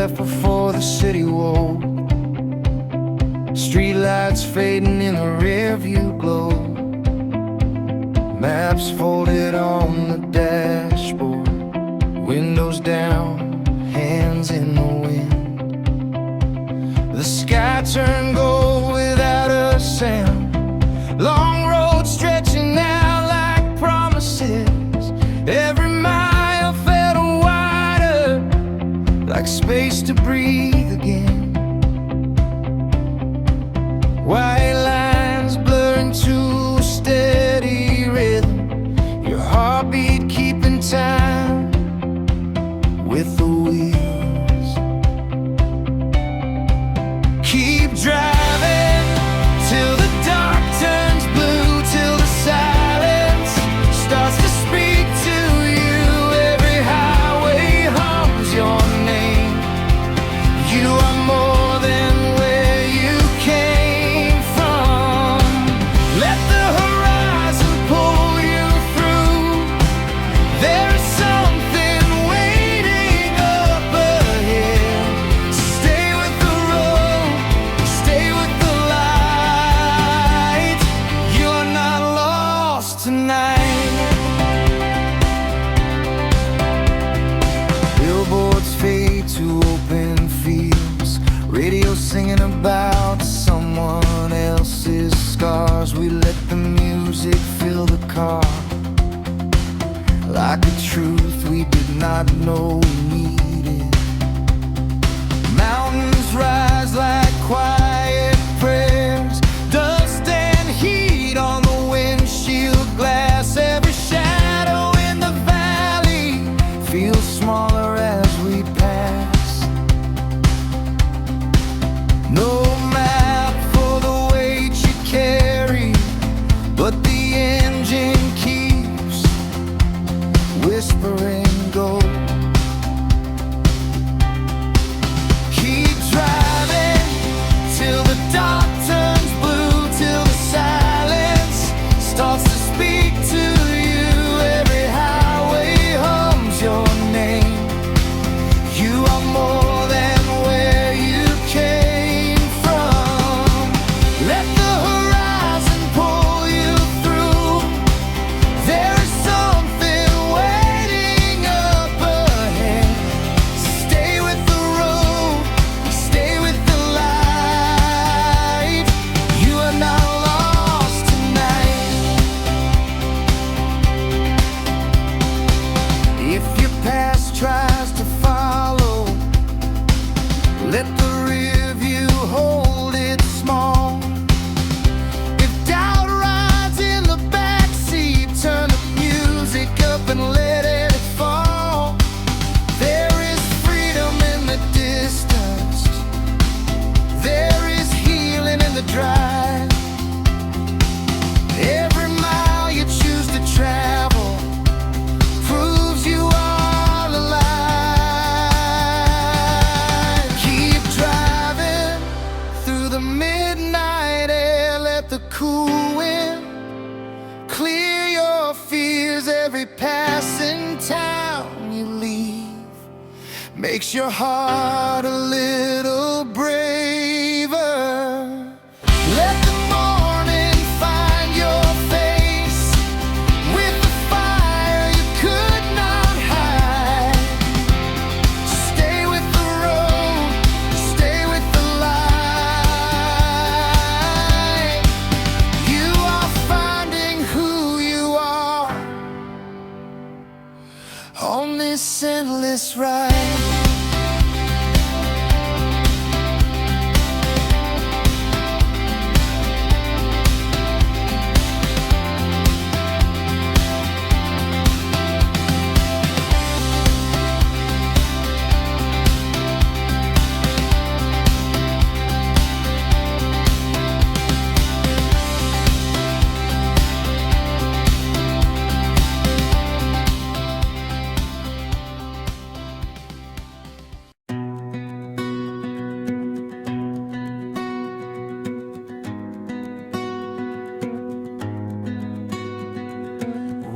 left before the city woke. Streetlights fading in the rearview glow. Maps folded on the dashboard. Windows down, hands in the wind. The sky turned gold without a sound. Long road stretching out like promises. Every mile felt wider, like space to breathe again. White lines blur into a steady rhythm. Your heartbeat keeping time with the wheels. Keep driving till the dark turns blue, till the silence starts to speak to you. Every highway hums your name. You are more than where you came from. Let the horizon pull you through. There is something waiting up ahead. Stay with the road, stay with the light. You're not lost tonight. Billboards fade to open fields. Radio singing about someone else's scars. We let the music fill the car, like a truth we did not know we needed. Mountains rise like quiet prayers. Dust and heat on the windshield glass. Every shadow in the valley feels smaller as we pass. No map for the weight you carry, but the engine keeps whispering go. Keep driving till the dark turns blue, till the silence starts to speak to you. Every highway hums your name. You are more than where you came from. Let the horizon pull you through. There is something waiting up ahead. Stay with the road, stay with the light. You are not lost tonight. If your past tries to follow, let the rear view hold it small. If doubt rides in the backseat, turn the music up and let it fall. There is freedom in the distance. There is healing in the drive. Every mile you choose to travel proves you are alive. Keep driving through the midnight air. Let the cool wind clear your fears. Every passing town you leave makes your heart a little braver. Let the morning find your face with the fire you could not hide. Stay with the road, stay with the light. You are finding who you are on this endless ride.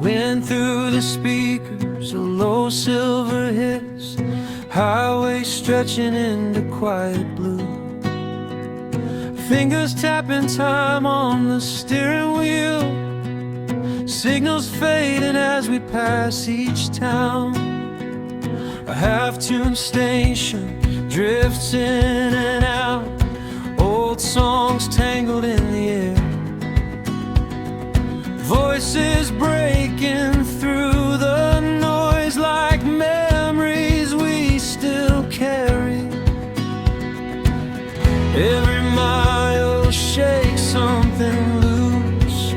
Wind through the speakers, a low silver hiss, highway stretching into quiet blue. Fingers tapping time on the steering wheel. Signals fading as we pass each town. A half-tuned station drifts in and out. Old songs tangled in the air. Voices breaking through the noise like memories we still carry. Every mile shakes something loose.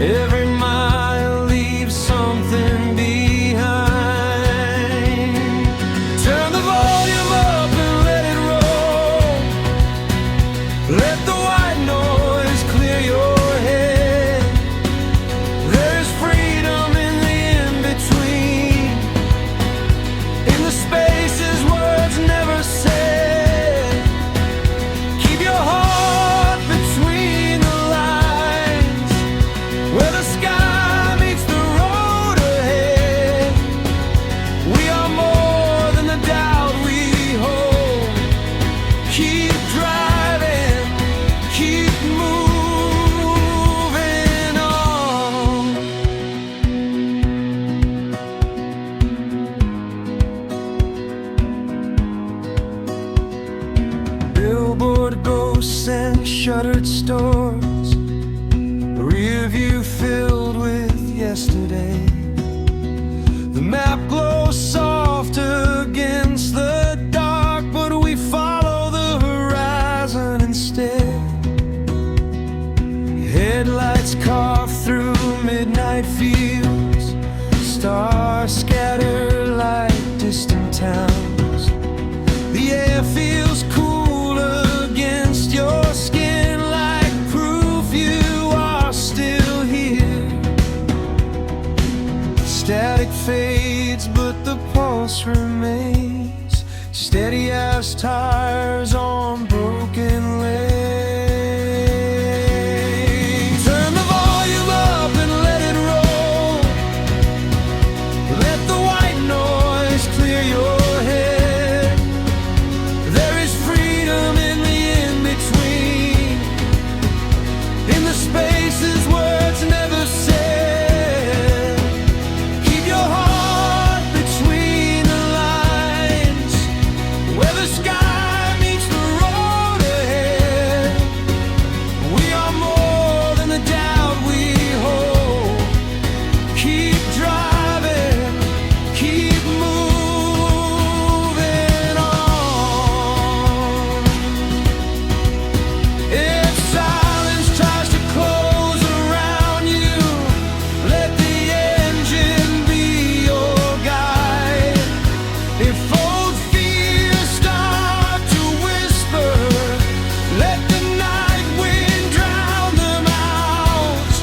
Every mile leaves something behind. Turn the volume up and let it roll. Let the white noise clear your head. There's freedom in the in-between, in the spaces words never said. Keep your heart between the lines, where the sky meets the road ahead. We are more than the doubt we hold. Keep driving, keep moving on. Billboard ghosts and shuttered stores, rear view filled with yesterday. The map glows soft against the dark, but we follow the horizon instead. Headlights carve through midnight fields. Stars scatter like distant towns. The air feels cool against your skin, like proof you are still here. Static fades, but the pulse remains, steady as tires on broken lanes. Turn the volume up and let it roll. Let the white noise clear your head. There is freedom in the in-between, in the spaces words never said. Keep your heart between the lines, where the sky meets the road ahead. We are more than the doubt we hold. Keep driving, keep moving on. If silence tries to close around you, let the engine be your guide. If old fears start to whisper, let the night wind drown them out.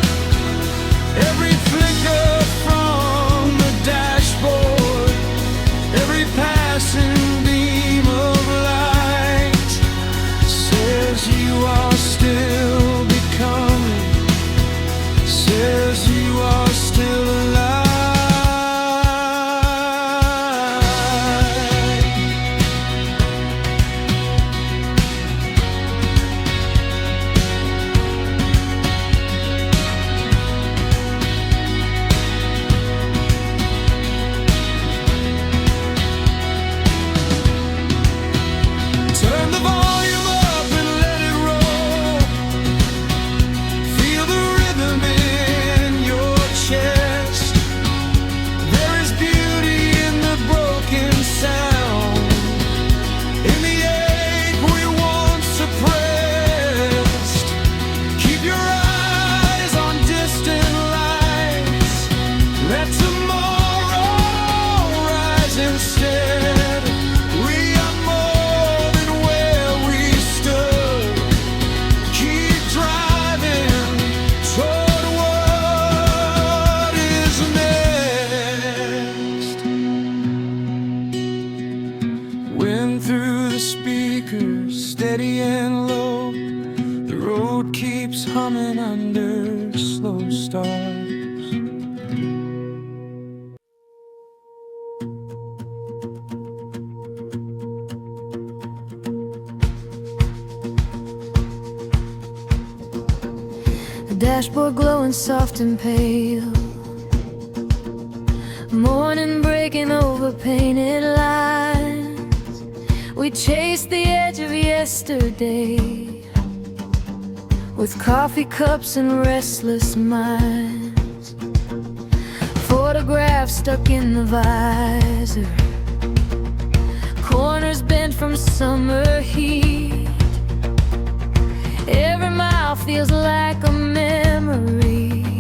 Every flicker from the dashboard, every passing beam of light says you are still becoming, says you are still alive. Turn the volume up and let it roll. Feel the rhythm in your chest. There is beauty in the broken sound, in the ache we once suppressed. Keep your eyes on distant lights. Let tomorrow rise instead. We are more than where we stood. Keep driving toward what is next. Wind through the speakers, steady and low. The road keeps humming under slow stars. dashboard glowing soft and pale, morning breaking over painted lines. We chased the edge of yesterday with coffee cups and restless minds. Photographs stuck in the visor, corners bent from summer heat. Every mile feels like a memory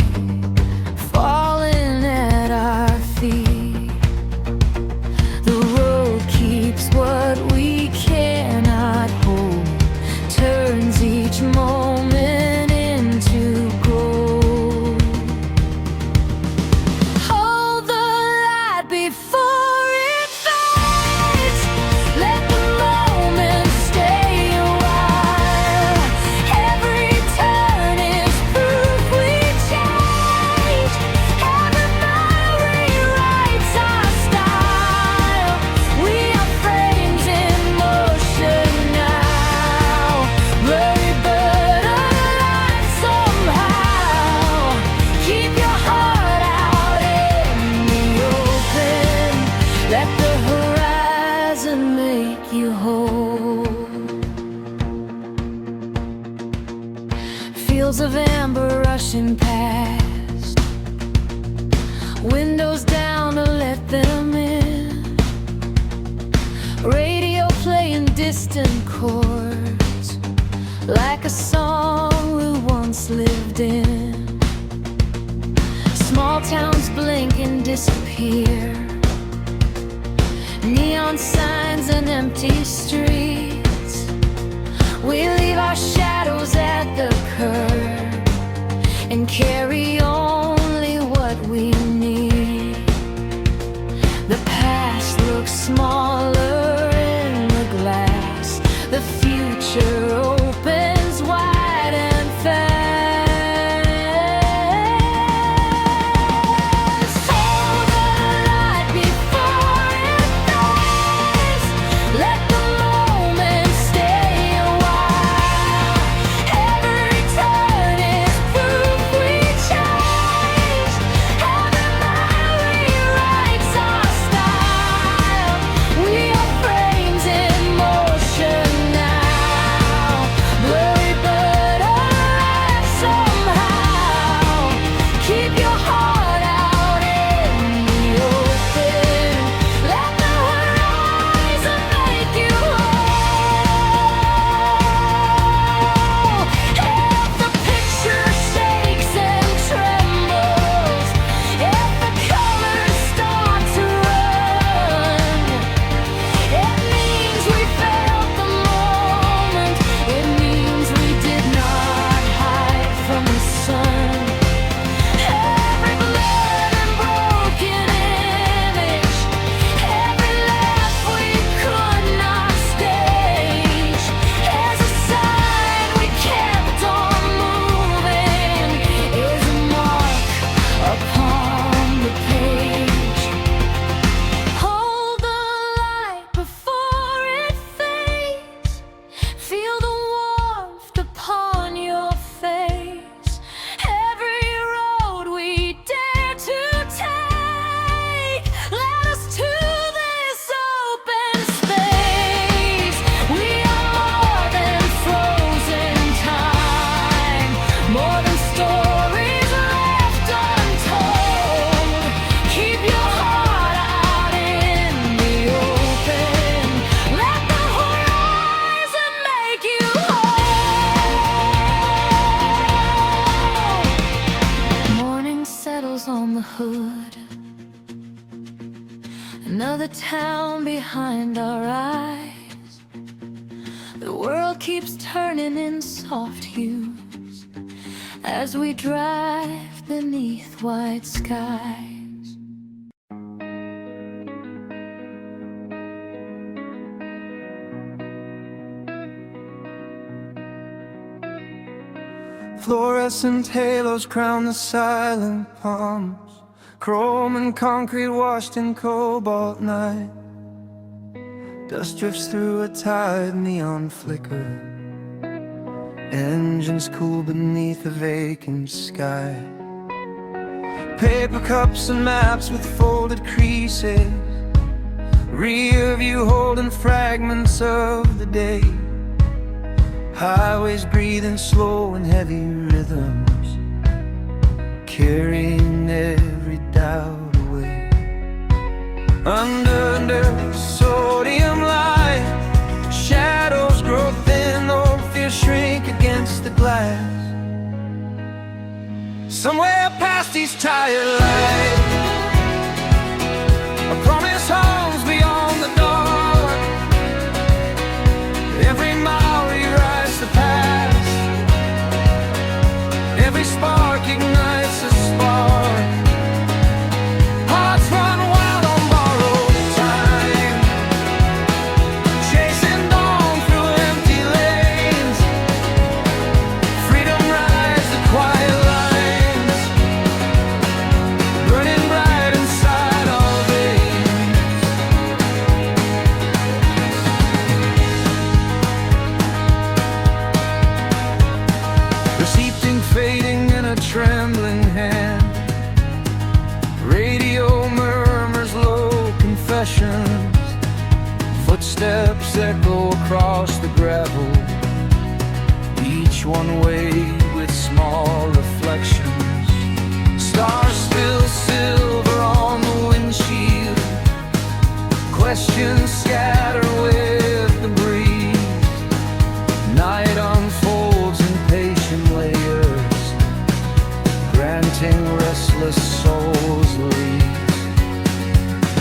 falling at our feet. The road keeps what we cannot hold, turns each moment into gold. Hold the light before it fades. Let the moment stay a while. Every turn is proof we change. Every mile rewrites our style. We are frames in motion now, blurry but alive somehow. Keep your heart out in the open. Let the horizon make you whole. Fields of amber rushing past, windows down to let them in. Radio playing distant chords, like a song we once lived in. Small towns blink and disappear, neon signs and empty streets. We leave our shadows at the curb and carry only what we need. The past looks smaller in the glass, the future opens wide and fast. Hold the light before it fades. Let the moment stay a while. Every turn is proof we change. Every mile rewrites our style. We are frames in motion now, blurry but alive somehow. Keep your heart out in the open. Let the horizon make you whole. If the picture shakes and trembles, if the colors start to run, it means we felt the moment. It means we did not hide from the sun. Every blurred and broken image, every laugh we could not stage, is a sign we kept on moving, is a mark upon the page. Hold the light before it fades. Feel the warmth upon your face. Every road we dare to take led us to this open space. We are more than frozen time, more than stories left untold. Keep your heart out in the open. Let the horizon make you whole. Morning settles on the hood, another town behind our eyes. The world keeps turning in soft hues as we drive beneath white skies. Fluorescent halos crown the silent palms, chrome and concrete washed in cobalt night. Dust drifts through a tide, neon flicker, engines cool beneath a vacant sky. Paper cups and maps with folded creases, rear view holding fragments of the day. Highways breathing slow and heavy rhythms, carrying every doubt away. Under sodium light, shadows grow thin, though fear shrink against the glass. Somewhere past these tired lights, a promise homes beyond the dark. Every mile rewrites the past, every spark ignites a spark. Hearts run wild on borrowed time, chasing dawn through empty lanes. Freedom rides the quiet lines, burning bright inside our veins. Receipt ink fading in a trembling hand, radio murmurs low confessions, footsteps echo across the gravel, each one way with small reflections. Stars spill silver on the windshield, questions scatter with the breeze. Night unfolds in patient layers, granting restless souls release.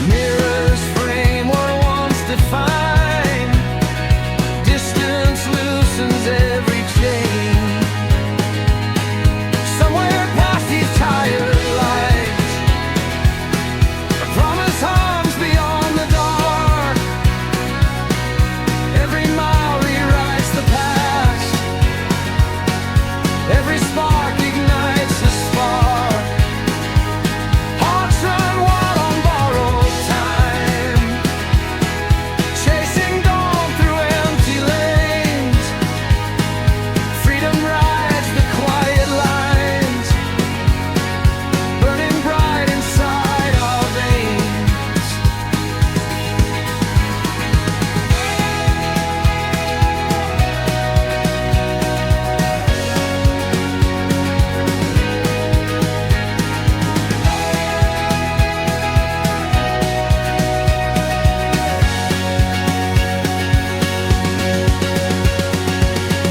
Mirrors frame what once defined, distance loosens every chain. Somewhere past these tired lights, a promise hums beyond the dark. Every mile rewrites the past, every spark ignites a spark. Hearts run wild on borrowed time, chasing dawn through empty lanes. Freedom rides the quiet lines, burning bright inside our veins.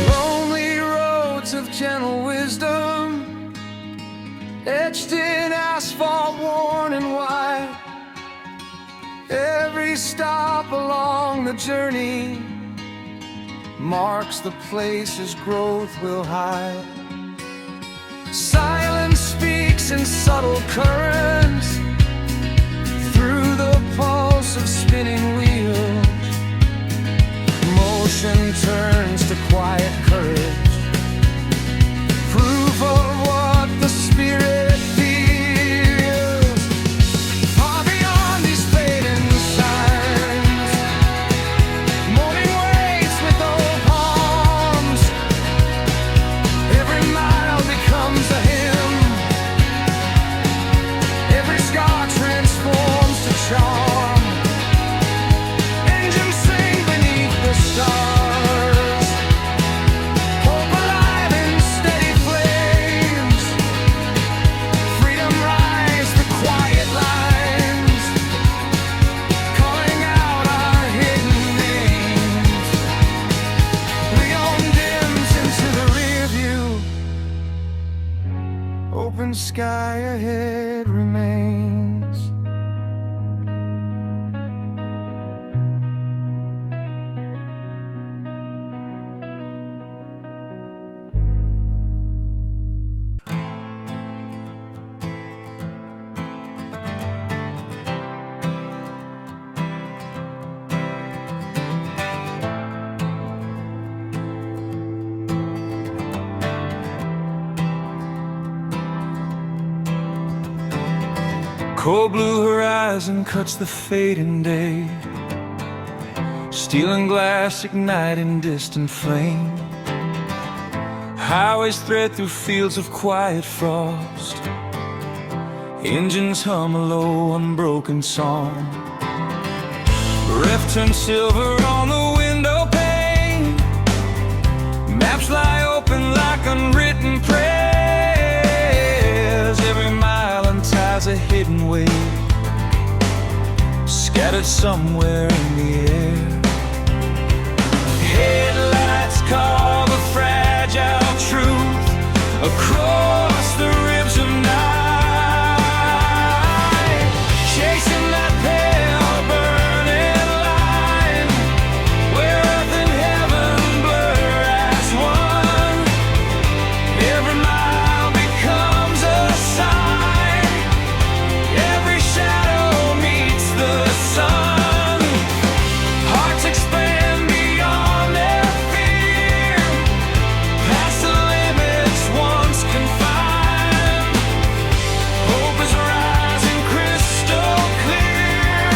Lonely roads of gentle wisdom, etched in asphalt worn and wide. Every stop along the journey marks the places growth will hide. Silence speaks in subtle currents, through the pulse of spinning wheels. Motion turns to quiet courage, proof of what the spirit feels. Far beyond these fading signs, morning waits with old palms. Every mile becomes a hymn, every scar transforms to charm. Engines sing beneath the stars, hope alive in steady flames. Freedom rides the quiet lines, calling out our hidden names. Leon dims into the rear view, open sky ahead remains. Cold blue horizon cuts the fading day, steel and glass igniting distant flame. Highways thread through fields of quiet frost. Engines hum a low, unbroken song. Breath turns silver on the window pane. Maps lie open like unwritten prayers. Every mile unties a hidden way, scattered somewhere in the air. Headlights carve a fragile truth across the ribs of night, chasing that pale burning line where earth and heaven blur as one. Every mile becomes a sign, every shadow meets the sun. Hearts expand beyond their fear, past the limits once confined. Hope is rising crystal clear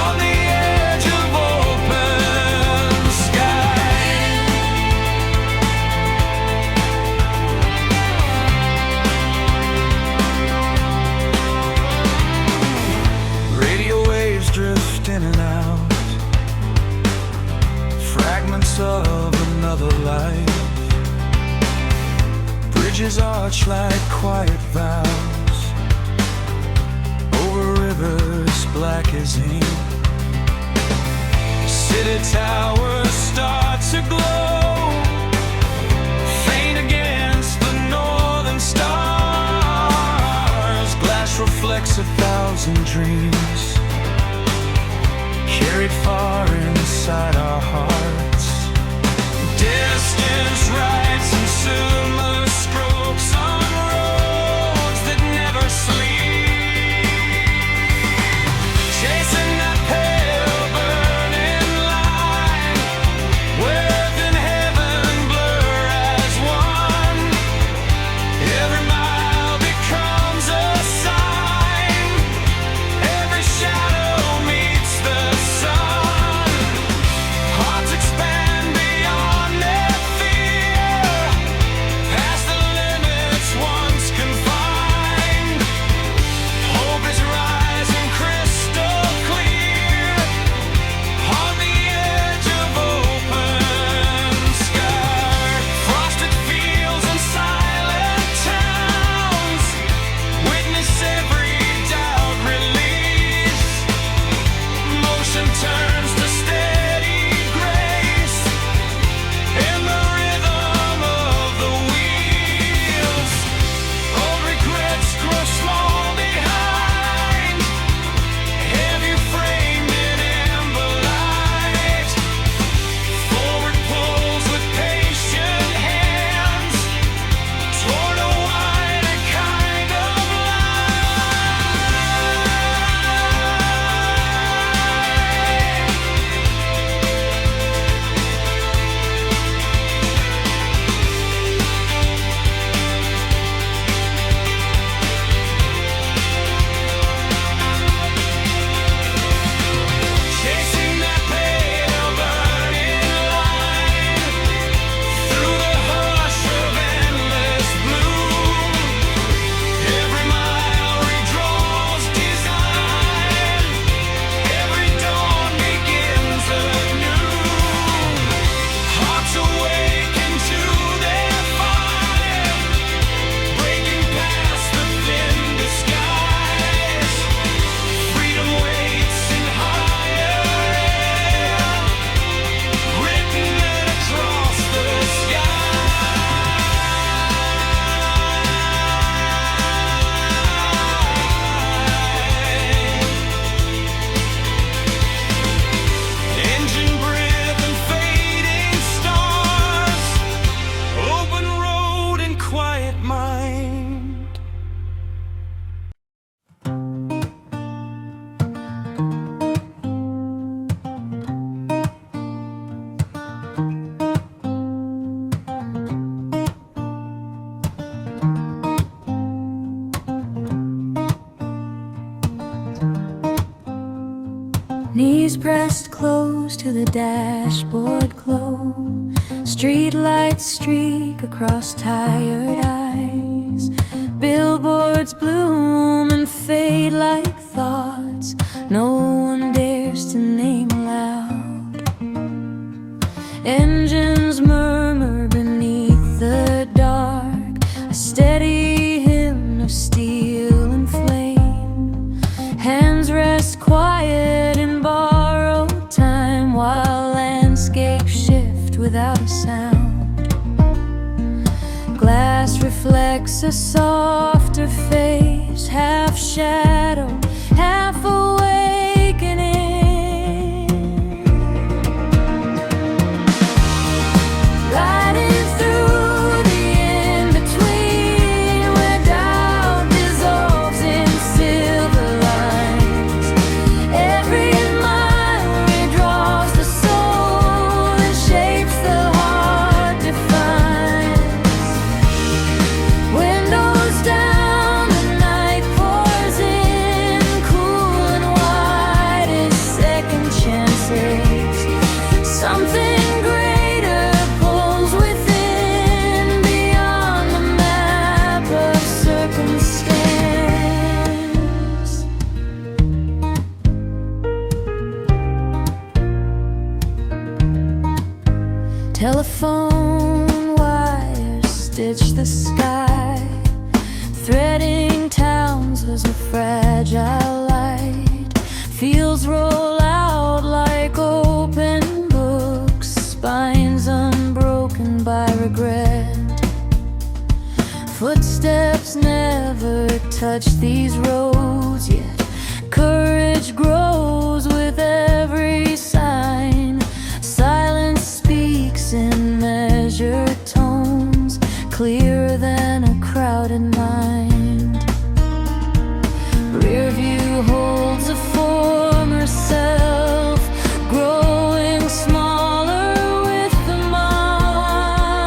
on the edge of open sky. Radio waves drift in and out, fragments of another life. Bridges arch like quiet vows over rivers black as ink. City towers start to glow, faint against the northern stars. Glass reflects 1,000 dreams, carried far inside our hearts. Distance writes in silver strokes on roads that never sleep, chasing that pale burning line where earth and heaven blur as one. Every mile becomes a sign, every shadow meets the sun. Hearts expand beyond their fear, past the limits once confined. Hope is rising crystal clear on the edge of open sky. Frosted fields and silent towns witness every doubt release. Motion turns to steady grace in the rhythm of the wheels. Old regrets grow small behind, heavy framed in amber light. Forward pulls with patient hands toward a wider kind of chasing that pale burning line through the hush of endless bloom. Every mile redraws design, every dawn begins anew. Hearts awaken to their fire, breaking past the thin disguise. Freedom waits in higher air, written across the sky. Engine breath and fading stars, open road and quiet mind. Knees pressed close to the dashboard glow, Streetlights streak across tired eyes. Billboards bloom and fade like thoughts no one dares to name aloud. Engines murmur beneath the dark, a steady hymn of steel and flame. Hands rest quiet in borrowed time while landscapes shift without a sound. Glass reflects a softer face, half shadow, half awakening. Riding through the in-between, where doubt dissolves in silver lines. Every mile redraws the soul and shapes the heart defines. Windows down, the night pours in, cool and wide as second chances. Something greater pulls within, beyond the map of circumstance. Telephone wires stitch the sky, threading towns as a fragile light. Fields roll out like open books, spines unbroken by regret. Footsteps never touch these roads, yet courage grows with every sign. Silence speaks in measured tones, clearer than a crowded mind. Rear view holds a former self, growing smaller with the miles.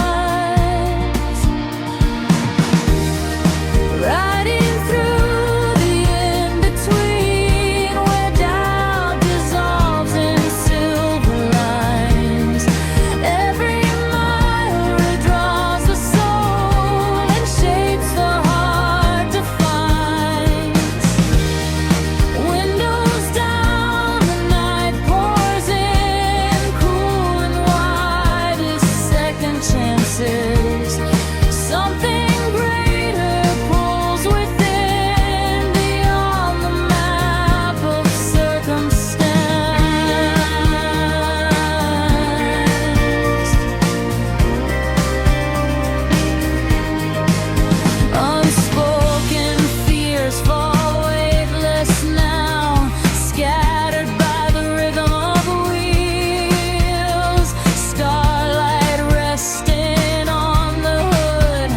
Riding through the in-between, where doubt dissolves in silver lines. Every mile redraws the soul and shapes the heart defines. Windows down, the night pours in, cool and wide as second chances. Something greater pulls within, beyond the map of circumstance. Unspoken fears fall weightless now, scattered by the rhythm of wheels. Starlight resting on the hood,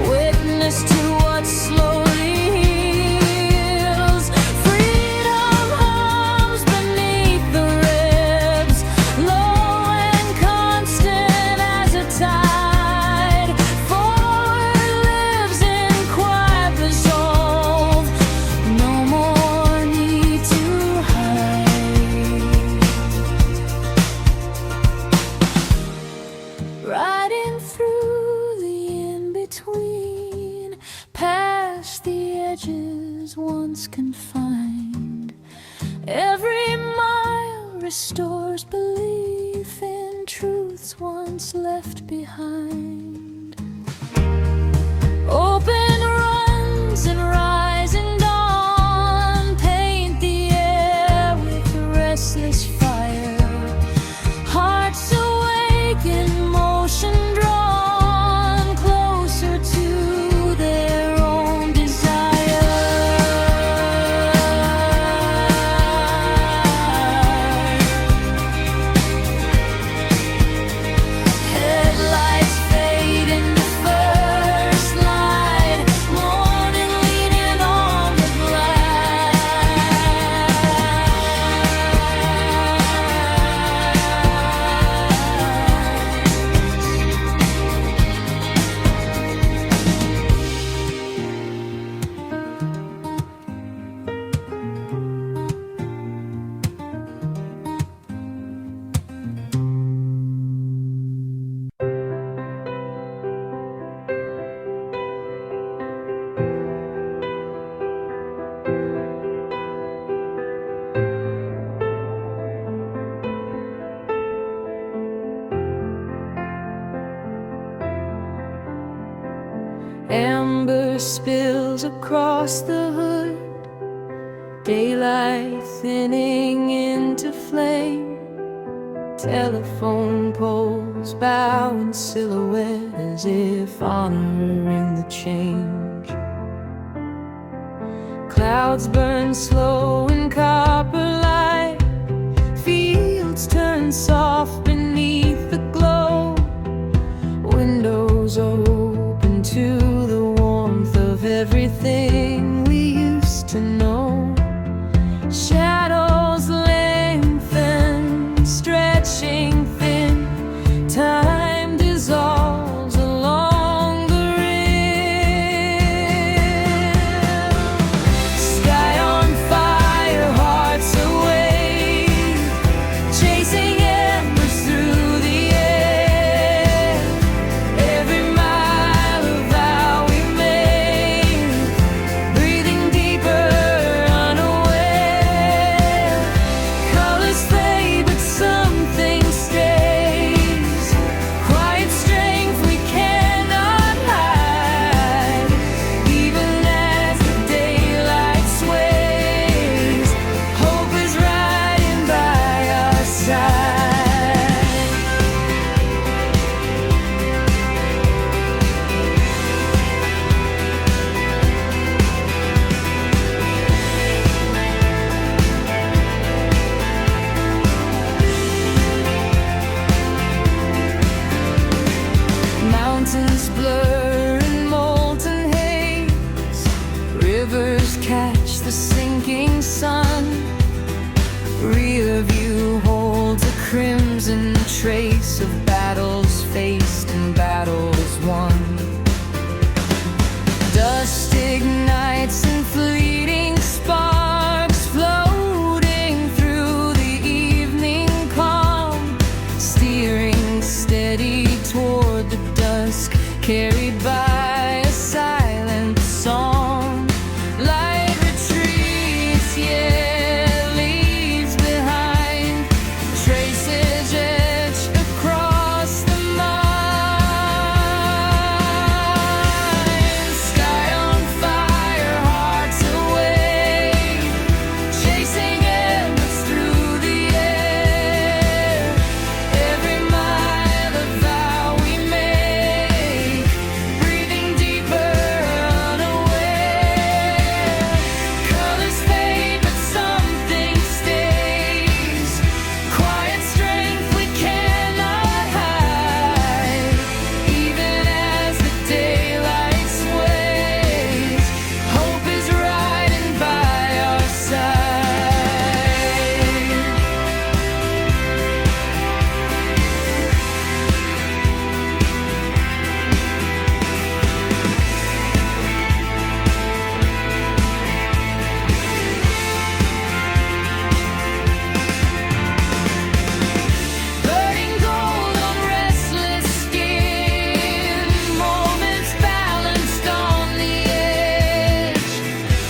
witness to what slowly heals. Freedom hums beneath the ribs, low and constant as a tide. Forward lives in quiet resolve, no more need to hide. Riding through the in-between, past the edges once confined. Every mile restores belief in truths once left behind. Open runs and rising dawn paint the air with restless fire. Hearts awake in motion, drawn closer to their own desire. Headlights fade into first light, morning leaning on the glass. spills across the hood, daylight thinning into flame. Telephone poles bow in silhouette as if honoring the change. Clouds burn slow in copper light, fields turn soft beneath the glow. Windows open to the warmth of everything we used to know. Shadows lengthen, stretching thin. Time dissolves along the rim. Sky on fire, hearts awake, chasing embers through the air. Every mile of vow we made, breathing deeper, unaware. Colors fade, but something stays. Quiet strength we cannot hide, even as the daylight sways. Hope is riding by our side. Mountains blur in molten haze, rivers catch the sinking sun. Rear view holds a crimson trace of battles faced and battles won. Dust ignites in fleeting sparks, floating through the evening calm, steering steady toward the dusk, carried by a silent song. Light retreats, yet leaves behind traces etched across the mind. Sky on fire, hearts awake, chasing embers through the air. Every mile of vow we make, breathing deeper, unaware. Colors fade, but something stays. Quiet strength we cannot hide, even as the daylight sways. Hope is riding by our side. Burning gold on restless skin, moments balanced on the edge.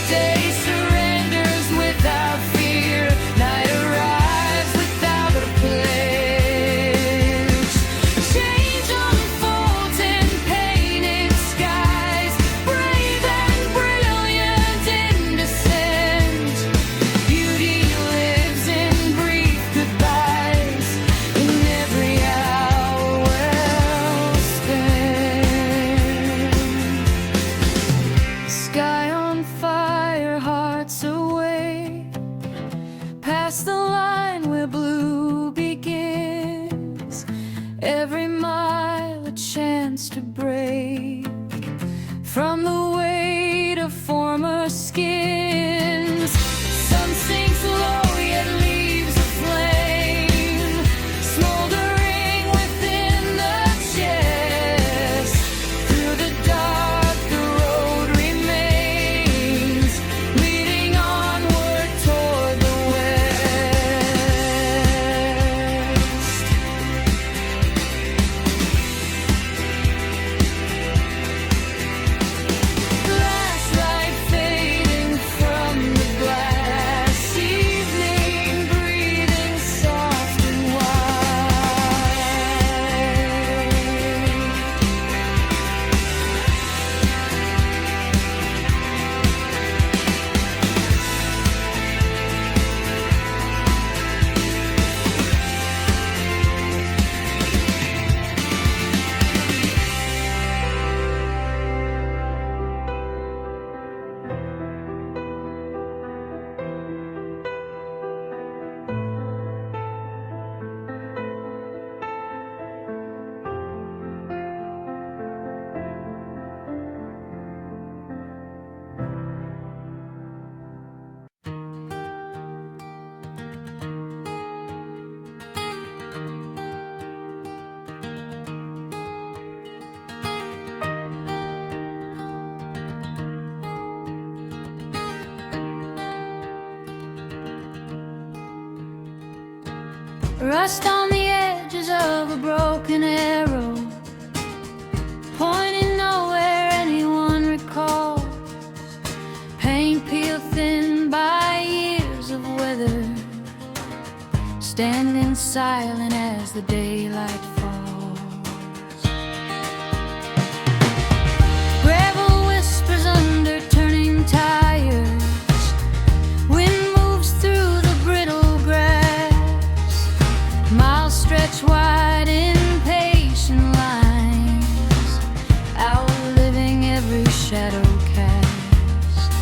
Day surrenders without fear, night arrives without a pledge. Change unfolds in painted skies, brave and brilliant in descent. Beauty lives in brief goodbyes, in every hour well spent. Sky on fire, hearts away, past the line where blue begins. Every mile a chance to break from the weight of former skins. Sun sinks low, yet leaves a flame, smoldering within the chest. Through the dark, the road remains, leading onward toward the west. Rust on the edges of a broken arrow, pointing nowhere anyone recalls. Paint peeled thin by years of weather, standing silent as the daylight falls. Gravel whispers under turning tires, wind moves through the brittle grass, miles stretch wide in patient lines, outliving every shadow cast.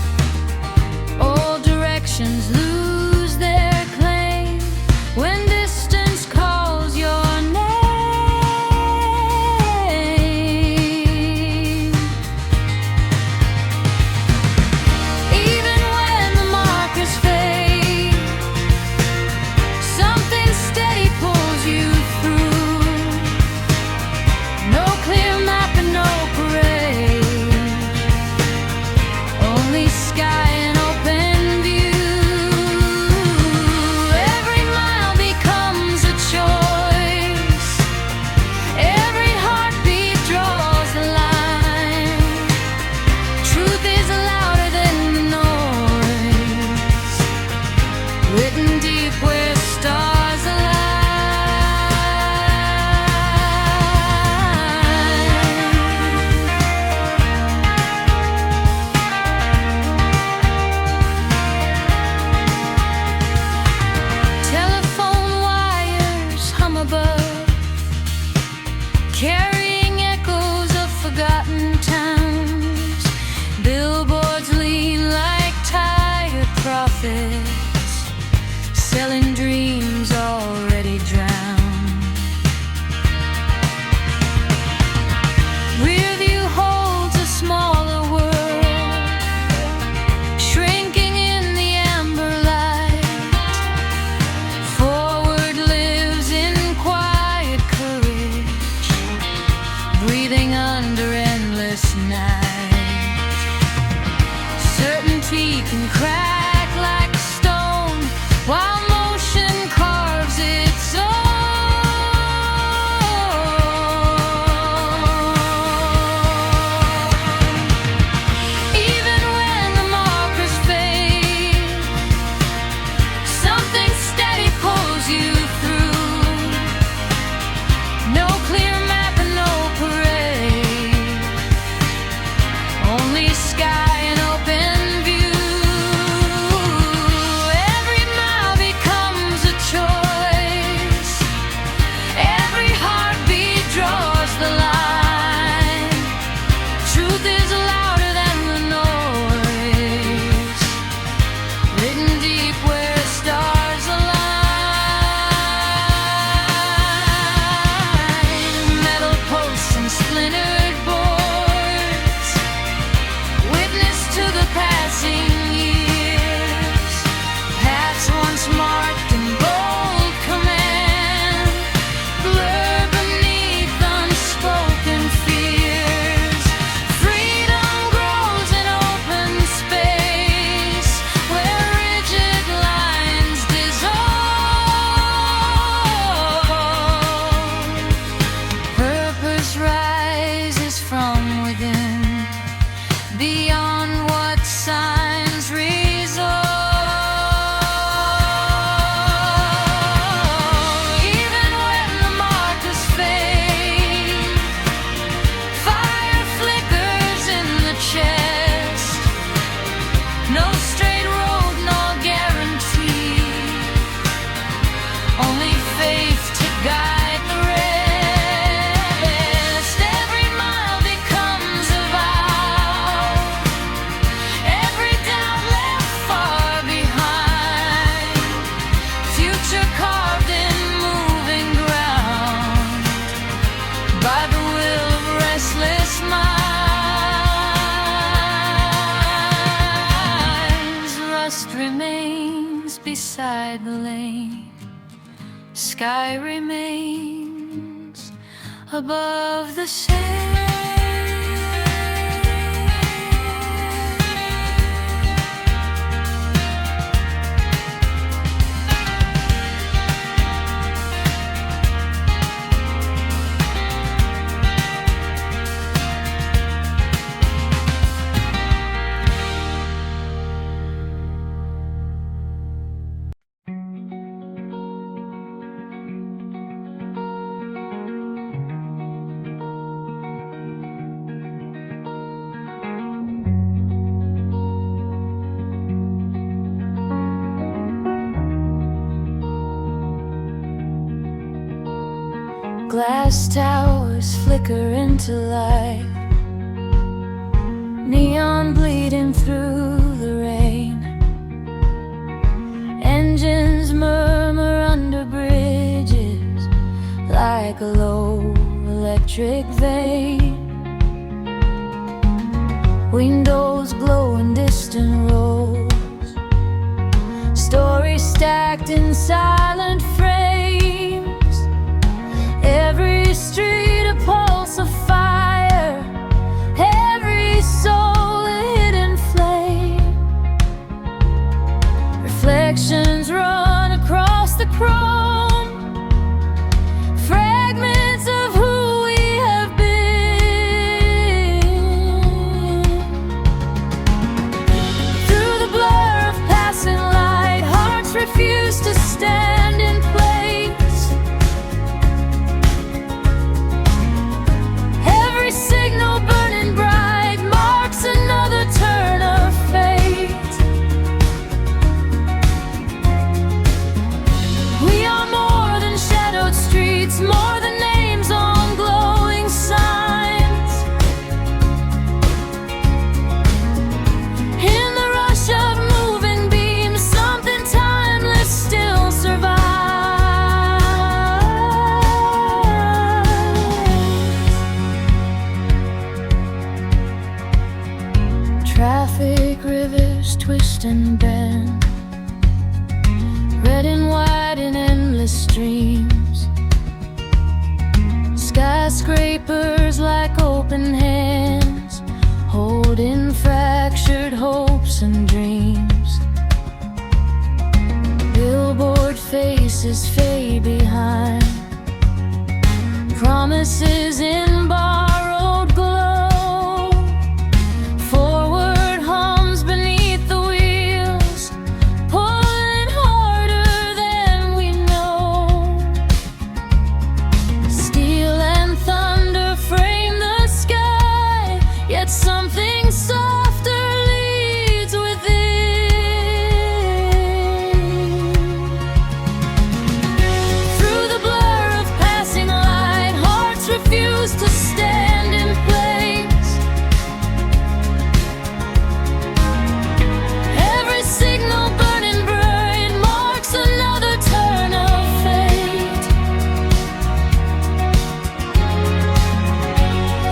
All directions lose their claim when distance calls your name. Even when the markers fade, something steady pulls you through. No clear map and no parade, only sky and open view. Every mile becomes a choice, every heartbeat draws the line. Truth is louder than the noise, written deep where stars align. Telephone wires hum above, carrying echoes of forgotten towns. Billboards lean like tired prophets, selling dreams already drowned. Rear view holds a smaller world, shrinking in the amber light. Forward lives in quiet courage, breathing under endless night. Certainty can crack like stone, while motion carves its own. Even when the markers fade, something steady pulls you through. No clear map and no parade, only sky and open view. Every mile becomes a choice, every heartbeat draws the line. Truth is louder than the noise, written deep where stars align. Metal posts and splintered boards, witness to the passing years. Paths once marked in bold command, blur beneath unspoken fears. Freedom grows in open space, where rigid lines dissolve. Purpose rises from within, beyond what signs resolve. Even when the markers fade, fire flickers in the chest. No straight road, no guarantee, only faith to guide the rest. Every mile becomes a vow, every doubt left far behind. Future carved in moving ground, by the will of restless minds. Rust remains beside the lane, sky remains above the sand. Glass towers flicker into light, neon bleeding through the rain. Engines murmur under bridges like a low electric vein. Windows glow in distant rows, stories stacked in silent frames. Every street a pulse of fire, every soul a hidden flame. Reflections run across the chrome, fragments of who we have been. Through the blur of passing light, hearts refuse to stand in place. Every signal burning bright marks another turn of fate. We are more than shadowed streets, more than names on glowing signs. In the rush of moving beams, something timeless still survives. Traffic rivers twist and bend, red and white in endless streams. Skyscrapers like open hands, holding fractured hopes and dreams. Billboard faces fade behind, promises in borrowed glow. Forward hums beneath the wheels, pulling harder than we know. Steel and thunder frame the sky, yet something softer leads within. Through the blur of passing light, hearts refuse to stand in place. Every signal burning bright marks another turn of fate.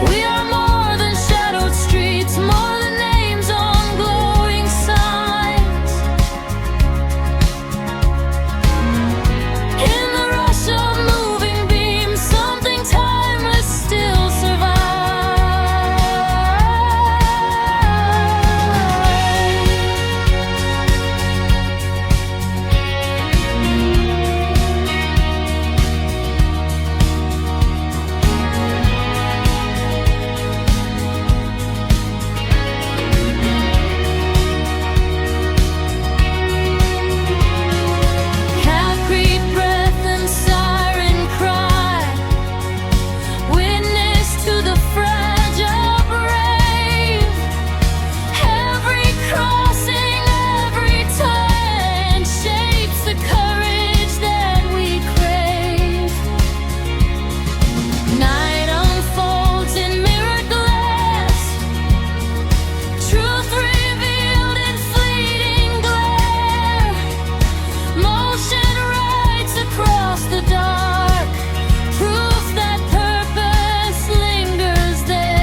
We are more than shadowed streets, more than names on glowing signs. In the rush of moving beams, something timeless still survives. Concrete breath and siren cry, witness to the fragile brave. Every crossing, every turn shapes the courage that we crave. Night unfolds in mirrored glass, truth revealed in fleeting glare. Motion rides across the dark, proof that purpose lingers there.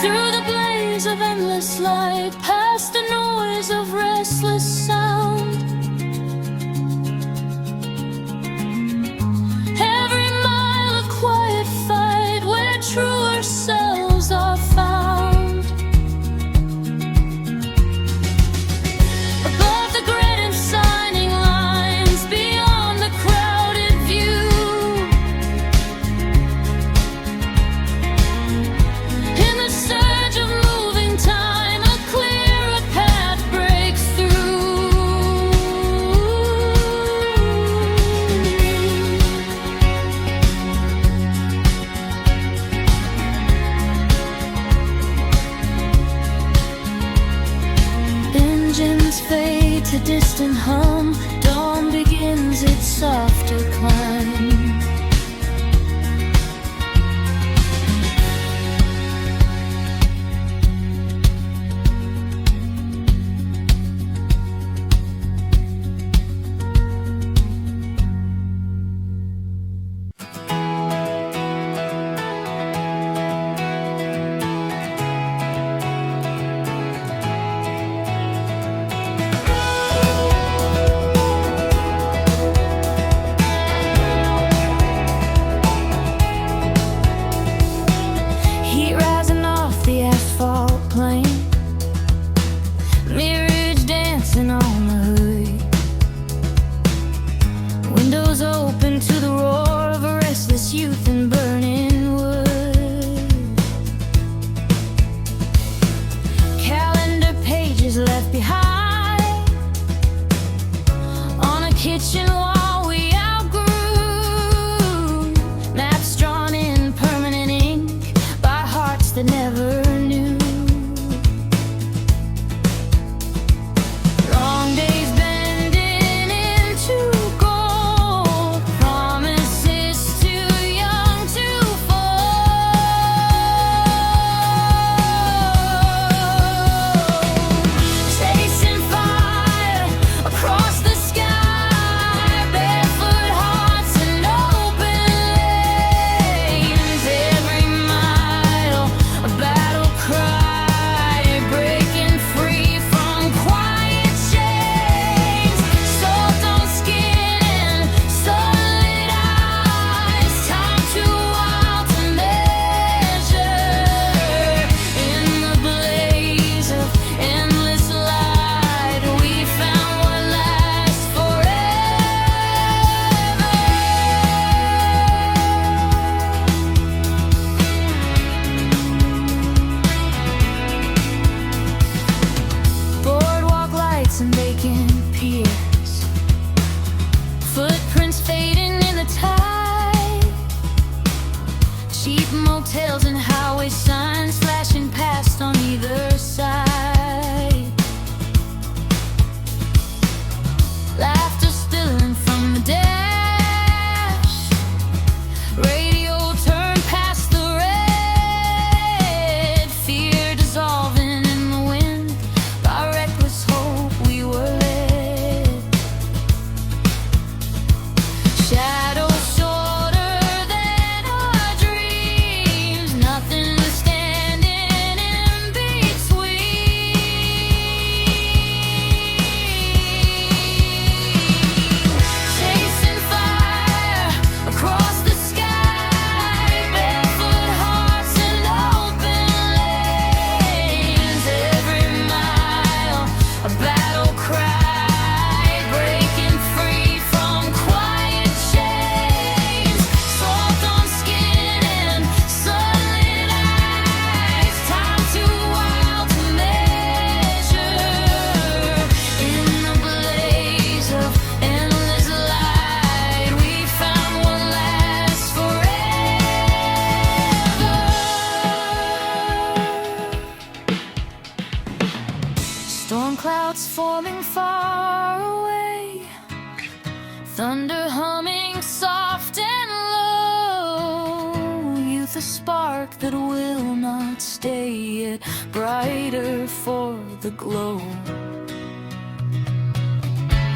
Through the blaze of endless light, past the noise of restless sound. Every mile a quiet fight where truer selves are found. Above the granite signing lines, beyond the crowded view. In the surge of moving time, a clearer path breaks through. Engines fade to distant hum, dawn kitchen wall we outgrew. Maps drawn in permanent ink by hearts that never knew. Long days bending into gold, promises too young to fold. Chasing fire across the sky, barefoot hearts and open lanes. Every mile a battle cry, breaking free from quiet chains. Salt on skin and sunlit eyes, time too wild to measure. In the blaze of endless light, we found what lasts forever. Boardwalk lights and vacant piers, footprints fading in the tide. Cheap motels and highway signs flashing past on either side. Laughter spilling from the dash, radio turned past the red. Fear dissolving in the wind, by reckless hope we were led. Shadows shorter than our dreams, nothing standing in between. Chasing fire across the sky, barefoot hearts and open lanes. Every mile a battle cry, breaking free from quiet chains. Salt on skin and sunlit eyes, time too wild to measure. In the blaze of endless light, we found what lasts forever. Storm clouds forming far away, thunder humming soft and low. Youth a spark that will not stay, yet brighter for the glow.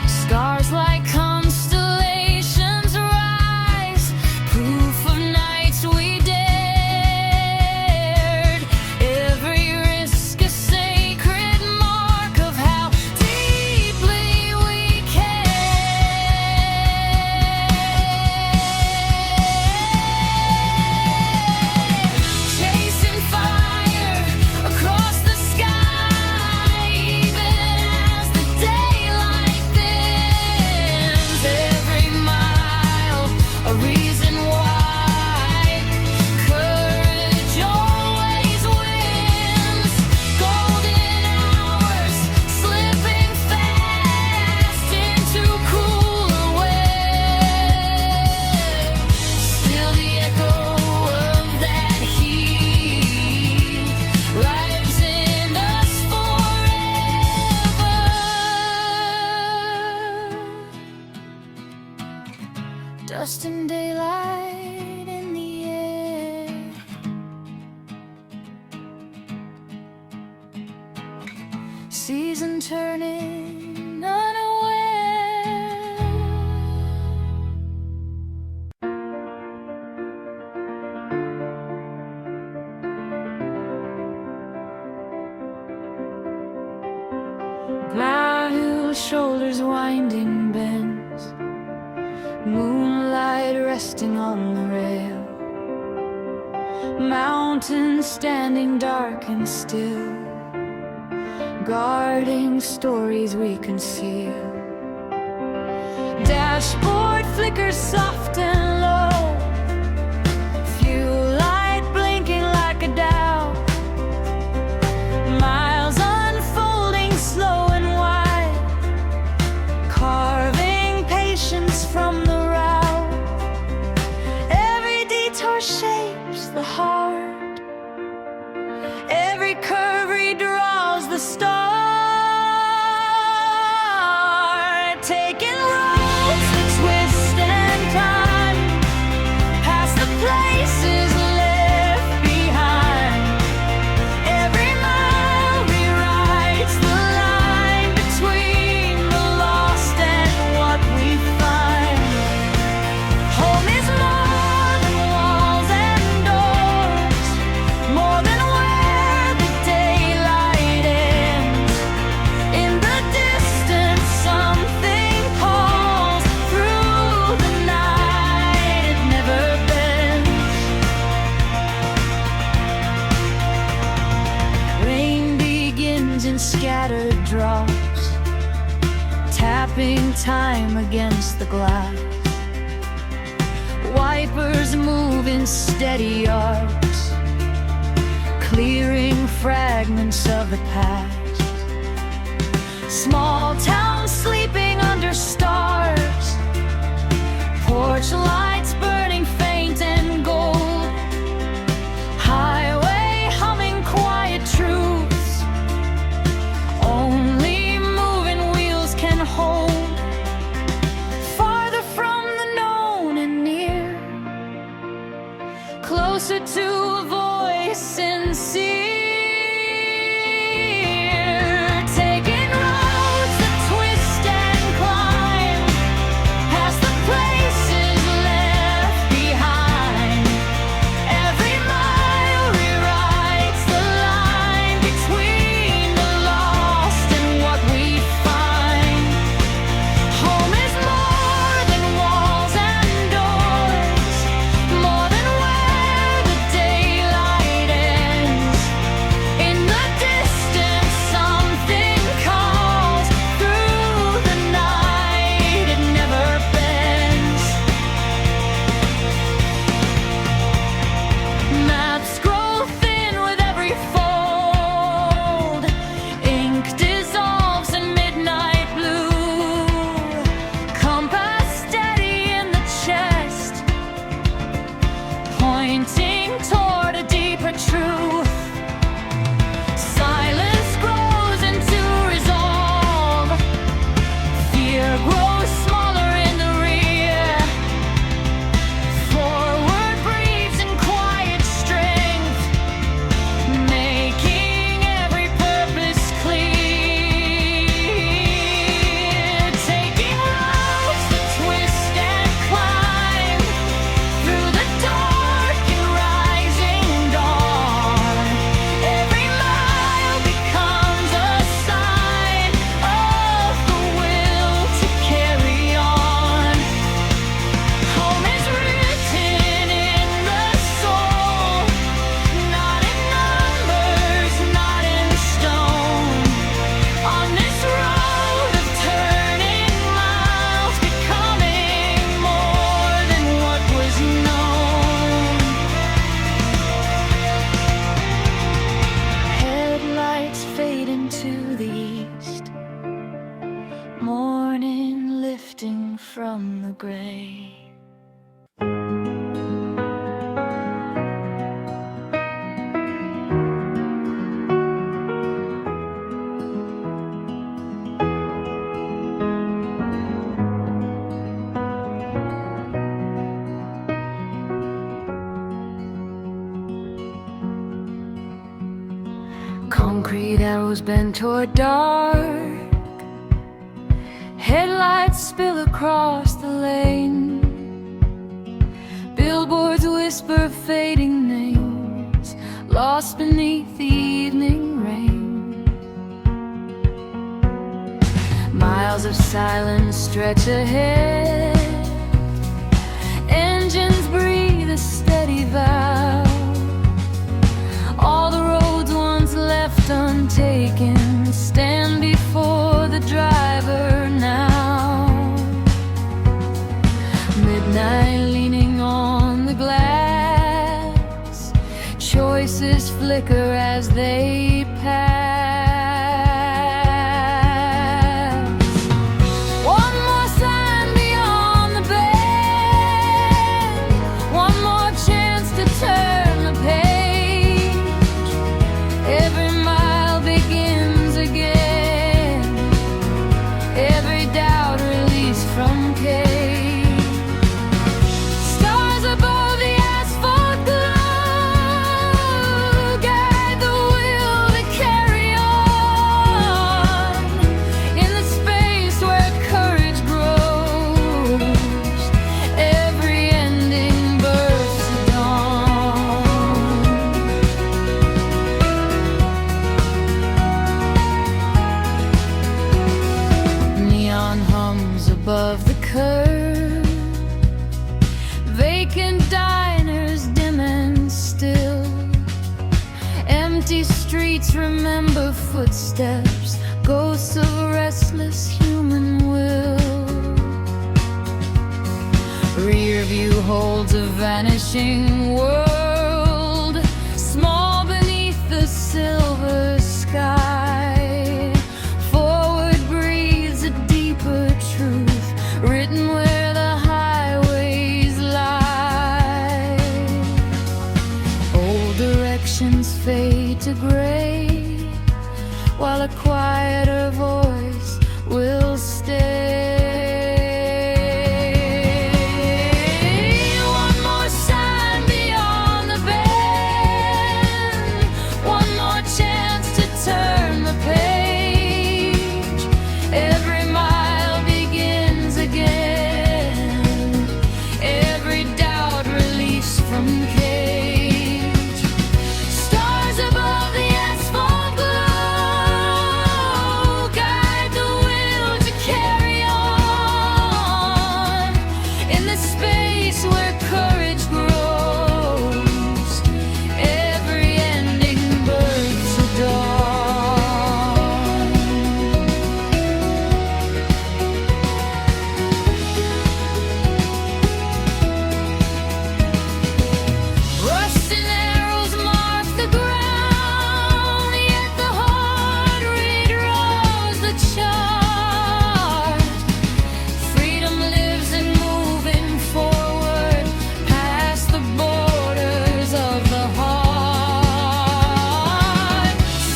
Scars like constellations rise, proof of nights we dared. Every risk a sacred mark of how deeply we care. Chasing fire across the sky, even as the daylight thins. Every mile a reason why. Courage always wins. Golden hours slipping fast into cooler waves. Still the echo of that heat lives in us forever. Dust and daylight in the air. Season turning unaware. Blue shoulders winding bends, moonlight resting on the rail. Mountains standing dark and still, guarding stories we conceal. Dashboard flickers soft and low, fuel light blinking like a dial. Miles unfolding slow and wide, carving patience taking roads that twist and climb, past the places left behind. Every mile rewrites the line between the lost and what we find. Home is more than walls and doors, more than where the daylight ends. In the distance, something calls through the night. It never bends. Rain begins in scattered drops, tapping time against the glass. Wipers move in steady arcs, clearing fragments of the past. Small town sleeping under stars, porch lights burning faint and gold. Highway humming quiet truths only moving wheels can hold. Farther from the known and near, closer to a voice sincere. Taking roads that twist and climb, past the places left behind. Every mile rewrites the line between the lost and what we find. Home is more than walls and doors, more than where the daylight ends. In the distance, something calls through the night. It never bends. Maps grow thin with every fold. Ink dissolves in midnight blue. Compass steady in the chest, pointing toward a deeper truth. Silence grows into resolve. Fear grows smaller in the rear. Forward breathes in quiet strength, making every purpose clear. Taking roads that twist and climb, through the dark and rising dawn. Every mile becomes a sign of the will to carry on. Home is written in the soul, not in numbers, not in stone. On this road of turning miles, becoming more than what was known. Headlights fade into the east, morning lifting from the gray. Concrete arrows bend toward dark, headlights spill across the lane. Billboards whisper fading names, lost beneath the evening rain. Miles of silence stretch ahead, engines breathe a steady vow. All the roads once left untaken stand before the driver now. Midnight leaning on the glass, choices flicker as they pass. One more sign beyond the bend, one more chance to turn the page. Every mile begins again. streets remember footsteps, ghosts of restless human will. Rear view holds a vanishing world, small beneath the silver sky. Forward breathes a deeper truth, written where the highways lie. Old directions fade to gray, while a quieter voice will stay. One more sign beyond the bend, one more chance to turn the page. Every mile begins again, every doubt released from cage. Stars above the asphalt glow, guide the will to carry on in the space where courage grows. Every ending births a dawn. Rust and arrows mark the ground, yet the heart redraws the chart. Freedom lives in moving forward, past the borders of the heart.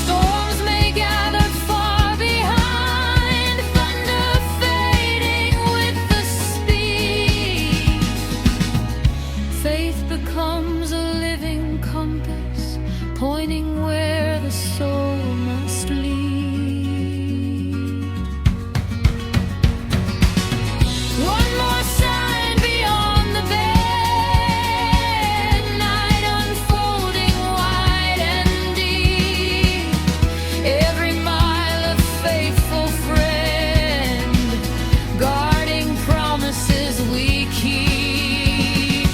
Storms may gather far behind, thunder fading with the speed. Faith becomes a living compass, pointing where the soul must lead. One more sign beyond the bend, night unfolding wide and deep. Every mile a faithful friend, guarding promises we keep.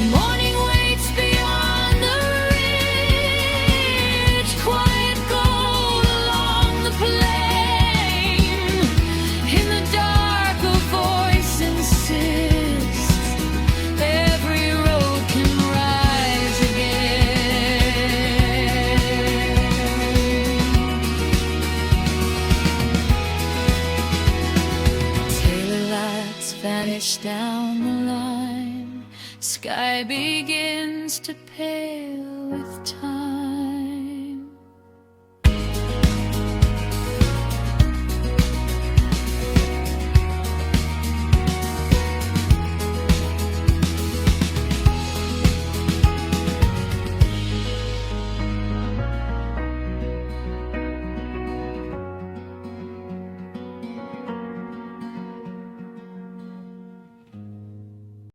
Morning waits beyond the ridge, quiet gold along the plain. In the dark a voice insists, every road can rise again. Tailor lights vanish down the line, sky begins to pale with time.